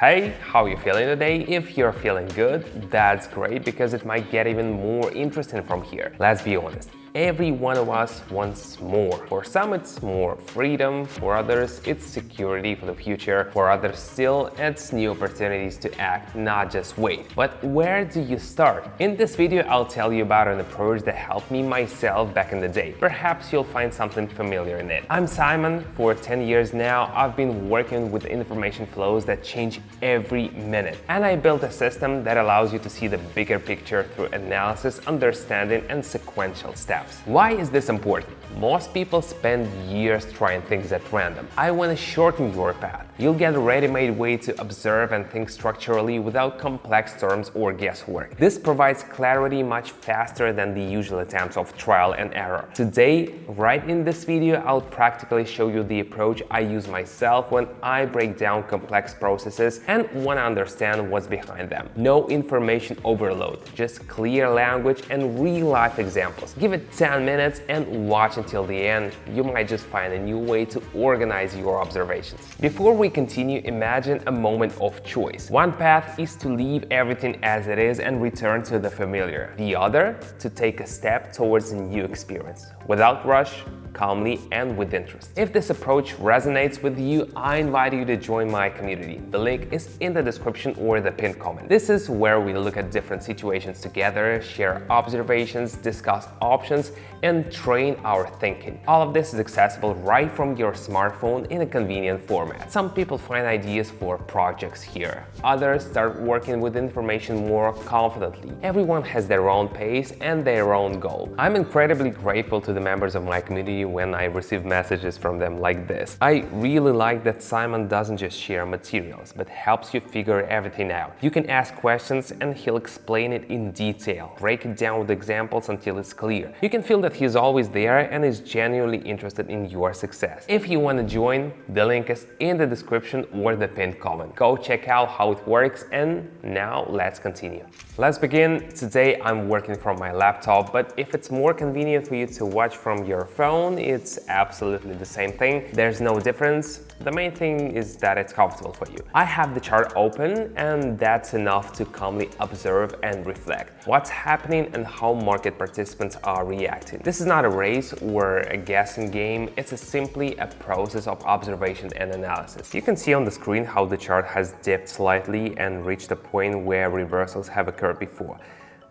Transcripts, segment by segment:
Hey, how you feeling today? If you're feeling good, that's great because it might get even more interesting from here. Let's be honest. Every one of us wants more. For some it's more freedom, for others it's security for the future, for others still it's new opportunities to act, not just wait. But where do you start? In this video I'll tell you about an approach that helped me myself back in the day. Perhaps you'll find something familiar in it. I'm Simon. For 10 years now I've been working with information flows that change every minute. And I built a system that allows you to see the bigger picture through analysis, understanding and sequential steps. Why is this important? Most people spend years trying things at random. I want to shorten your path. You'll get a ready-made way to observe and think structurally without complex terms or guesswork. This provides clarity much faster than the usual attempts of trial and error. Today, right in this video, I'll practically show you the approach I use myself when I break down complex processes and want to understand what's behind them. No information overload, just clear language and real-life examples. Give it 10 minutes and watch until the end. You might just find a new way to organize your observations. Before we continue, imagine a moment of choice. One path is to leave everything as it is and return to the familiar. The other, to take a step towards a new experience, without rush, calmly and with interest. If this approach resonates with you, I invite you to join my community. The link is in the description or the pinned comment. This is where we look at different situations together, share observations, discuss options, and train our thinking. All of this is accessible right from your smartphone in a convenient format. Some people find ideas for projects here. Others start working with information more confidently. Everyone has their own pace and their own goal. I'm incredibly grateful to the members of my community when I receive messages from them like this. I really like that Simon doesn't just share materials, but helps you figure everything out. You can ask questions and he'll explain it in detail, break it down with examples until it's clear. You can feel that he's always there and is genuinely interested in your success. If you want to join, the link is in the description or the pinned comment. Go check out how it works, and now let's continue. Let's begin. Today I'm working from my laptop, but if it's more convenient for you to watch from your phone, it's absolutely the same thing. There's no difference. The main thing is that it's comfortable for you. I have the chart open, and that's enough to calmly observe and reflect what's happening and how market participants are reacting. This is not a race or a guessing game. It's simply a process of observation and analysis. You can see on the screen how the chart has dipped slightly and reached a point where reversals have occurred before.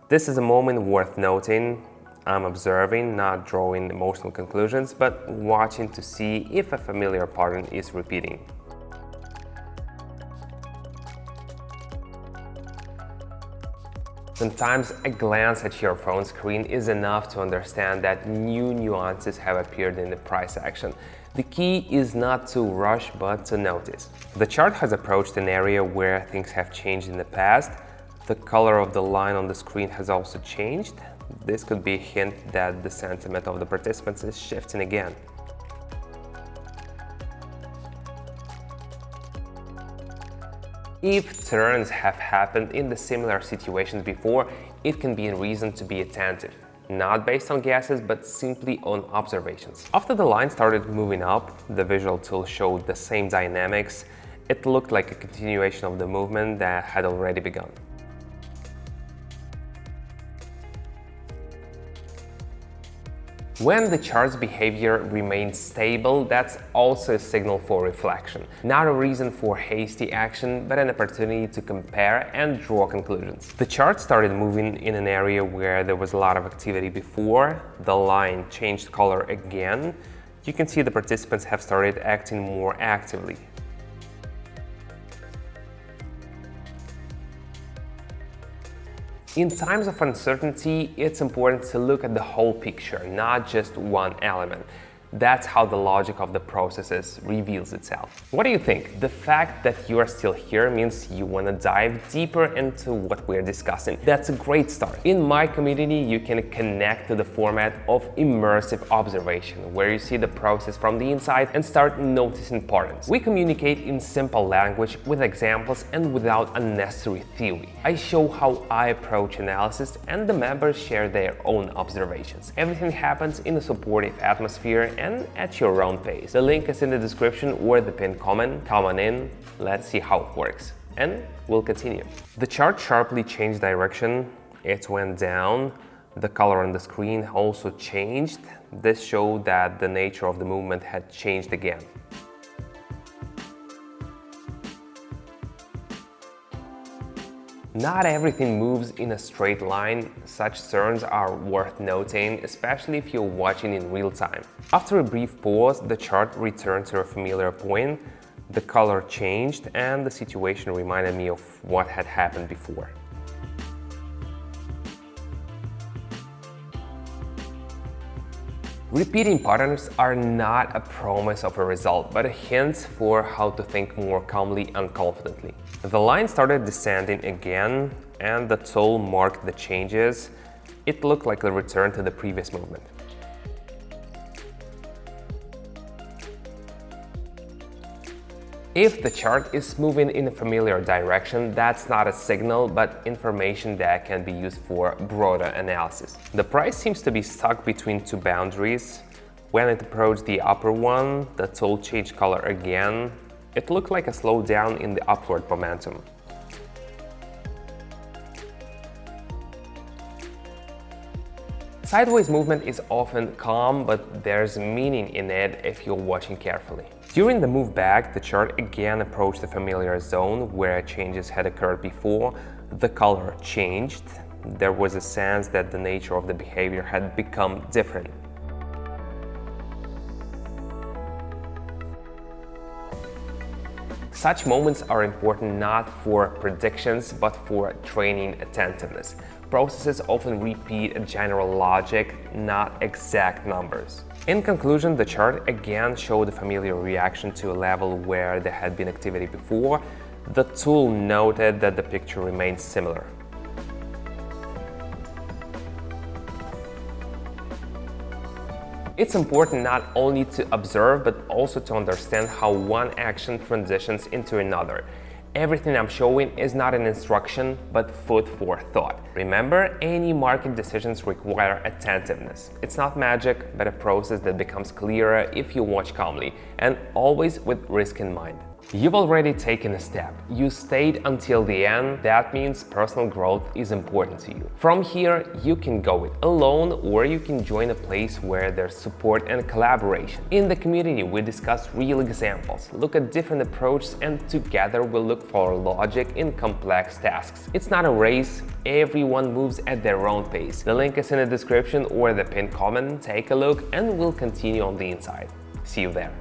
This is a moment worth noting. I'm observing, not drawing emotional conclusions, but watching to see if a familiar pattern is repeating. Sometimes a glance at your phone screen is enough to understand that new nuances have appeared in the price action. The key is not to rush, but to notice. The chart has approached an area where things have changed in the past. The color of the line on the screen has also changed. This could be a hint that the sentiment of the participants is shifting again. If turns have happened in the similar situations before, it can be a reason to be attentive. Not based on guesses, but simply on observations. After the line started moving up, the visual tool showed the same dynamics. It looked like a continuation of the movement that had already begun. When the chart's behavior remains stable, that's also a signal for reflection. Not a reason for hasty action, but an opportunity to compare and draw conclusions. The chart started moving in an area where there was a lot of activity before. The line changed color again. You can see the participants have started acting more actively. In times of uncertainty, it's important to look at the whole picture, not just one element. That's how the logic of the processes reveals itself. What do you think? The fact that you are still here means you want to dive deeper into what we're discussing. That's a great start. In my community, you can connect to the format of immersive observation, where you see the process from the inside and start noticing patterns. We communicate in simple language with examples and without unnecessary theory. I show how I approach analysis, and the members share their own observations. Everything happens in a supportive atmosphere and at your own pace. The link is in the description or the pinned comment. Come on in, let's see how it works. And we'll continue. The chart sharply changed direction. It went down. The color on the screen also changed. This showed that the nature of the movement had changed again. Not everything moves in a straight line. Such turns are worth noting, especially if you're watching in real time. After a brief pause, the chart returned to a familiar point. The color changed and the situation reminded me of what had happened before. Repeating patterns are not a promise of a result, but a hint for how to think more calmly and confidently. The line started descending again, and the tool marked the changes. It looked like a return to the previous movement. If the chart is moving in a familiar direction, that's not a signal, but information that can be used for broader analysis. The price seems to be stuck between two boundaries. When it approached the upper one, the tool changed color again. It looked like a slowdown in the upward momentum. Sideways movement is often calm, but there's meaning in it if you're watching carefully. During the move back, the chart again approached the familiar zone where changes had occurred before. The color changed. There was a sense that the nature of the behavior had become different. Such moments are important not for predictions, but for training attentiveness. Processes often repeat a general logic, not exact numbers. In conclusion, the chart again showed a familiar reaction to a level where there had been activity before. The tool noted that the picture remains similar. It's important not only to observe, but also to understand how one action transitions into another. Everything I'm showing is not an instruction, but food for thought. Remember, any market decisions require attentiveness. It's not magic, but a process that becomes clearer if you watch calmly, and always with risk in mind. You've already taken a step. You stayed until the end. That means personal growth is important to you. From here, you can go it alone, or you can join a place where there's support and collaboration. In the community, we discuss real examples, look at different approaches, and together we'll look for logic in complex tasks. It's not a race. Everyone moves at their own pace. The link is in the description or the pinned comment. Take a look and we'll continue on the inside. See you there.